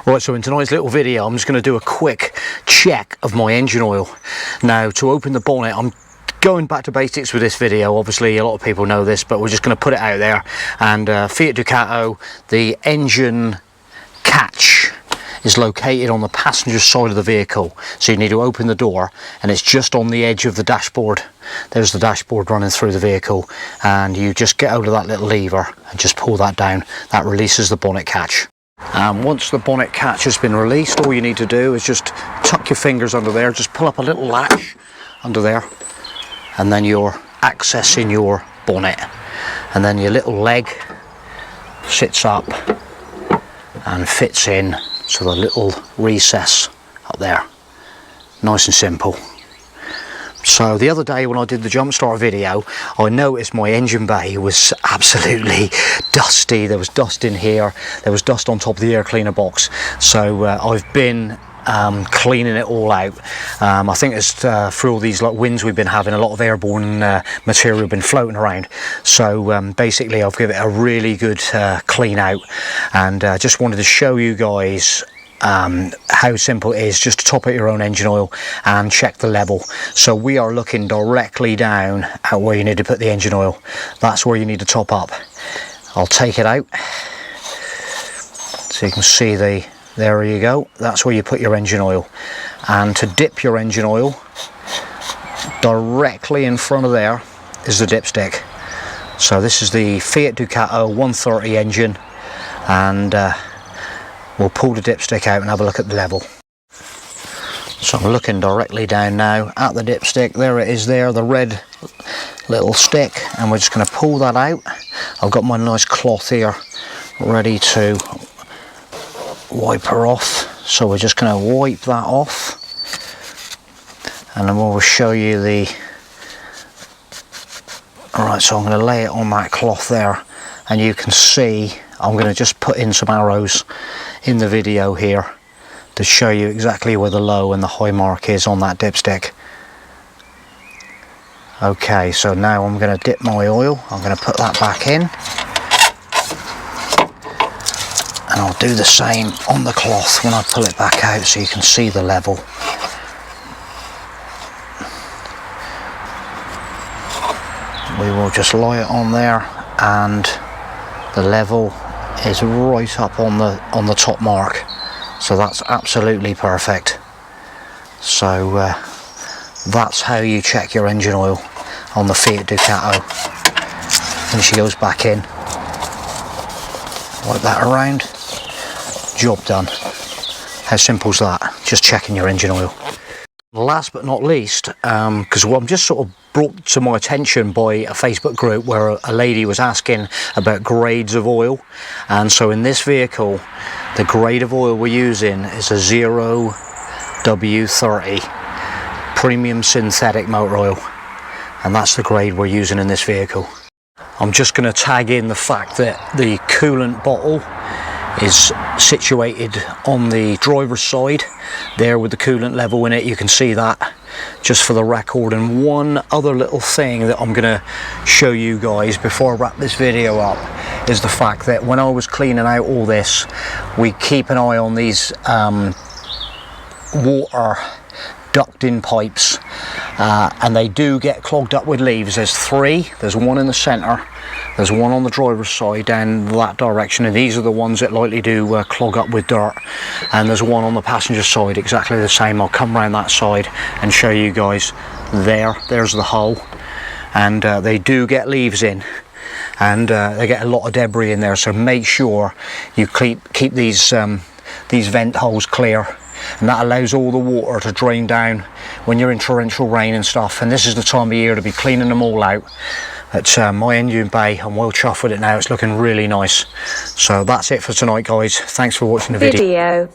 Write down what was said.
Right, so in tonight's little video I'm just going to do a quick check of my engine oil. Now, to open the bonnet, I'm going back to basics with this video. Obviously a lot of people know this, but we're just going to put it out there. And Fiat Ducato, the engine catch is located on the passenger side of the vehicle, so you need to open the door and it's just on the edge of the dashboard. There's the dashboard running through the vehicle, and you just get out of that little lever and just pull that down. That releases the bonnet catch. Once the bonnet catch has been released, all you need to do is just tuck your fingers under there, just pull up a little latch under there, and then you're accessing your bonnet, and then your little leg sits up and fits in to the little recess up there. Nice and simple. So the other day when I did the jump start video, I noticed my engine bay was absolutely dusty. There was dust in here, there was dust on top of the air cleaner box. So I've been cleaning it all out. I think it's through all these winds we've been having, a lot of airborne material been floating around. So basically I've given it a really good clean out, and just wanted to show you guys how simple it is just to top up your own engine oil and check the level. So we are looking directly down at where you need to put the engine oil. That's where you need to top up. I'll take it out so you can see there you go, that's where you put your engine oil. And to dip your engine oil, directly in front of there is the dipstick. So this is the Fiat Ducato 130 engine, and we'll pull the dipstick out and have a look at the level. So I'm looking directly down now at the dipstick. There it is there, the red little stick, and we're just going to pull that out. I've got my nice cloth here ready to wipe her off, so we're just going to wipe that off, and then we'll show you the... Alright, so I'm going to lay it on that cloth there, and you can see I'm going to just put in some arrows in the video here to show you exactly where the low and the high mark is on that dipstick. Okay, so now I'm going to dip my oil, I'm going to put that back in, and I'll do the same on the cloth when I pull it back out so you can see the level. We will just lie it on there, and the level is right up on the top mark, so that's absolutely perfect. So that's how you check your engine oil on the Fiat Ducato. And she goes back in, wipe that around, job done. How simple is that? Just checking your engine oil. Last but not least, because I'm just sort of brought to my attention by a Facebook group where a lady was asking about grades of oil, and so in this vehicle the grade of oil we're using is a 0W30 premium synthetic motor oil, and that's the grade we're using in this vehicle. I'm just going to tag in the fact that the coolant bottle is situated on the driver's side there with the coolant level in it. You can see that just for the record. And one other little thing that I'm going to show you guys before I wrap this video up is the fact that when I was cleaning out all this, we keep an eye on these water ducting pipes, and they do get clogged up with leaves. There's three, there's one in the centre, there's one on the driver's side down that direction, and these are the ones that likely do clog up with dirt, and there's one on the passenger side exactly the same. I'll come around that side and show you guys. There's the hole, and they do get leaves in, and they get a lot of debris in there, so make sure you keep these vent holes clear, and that allows all the water to drain down when you're in torrential rain and stuff. And this is the time of year to be cleaning them all out. At my engine bay, I'm well chuffed with it now. It's looking really nice. So that's it for tonight, guys. Thanks for watching the video.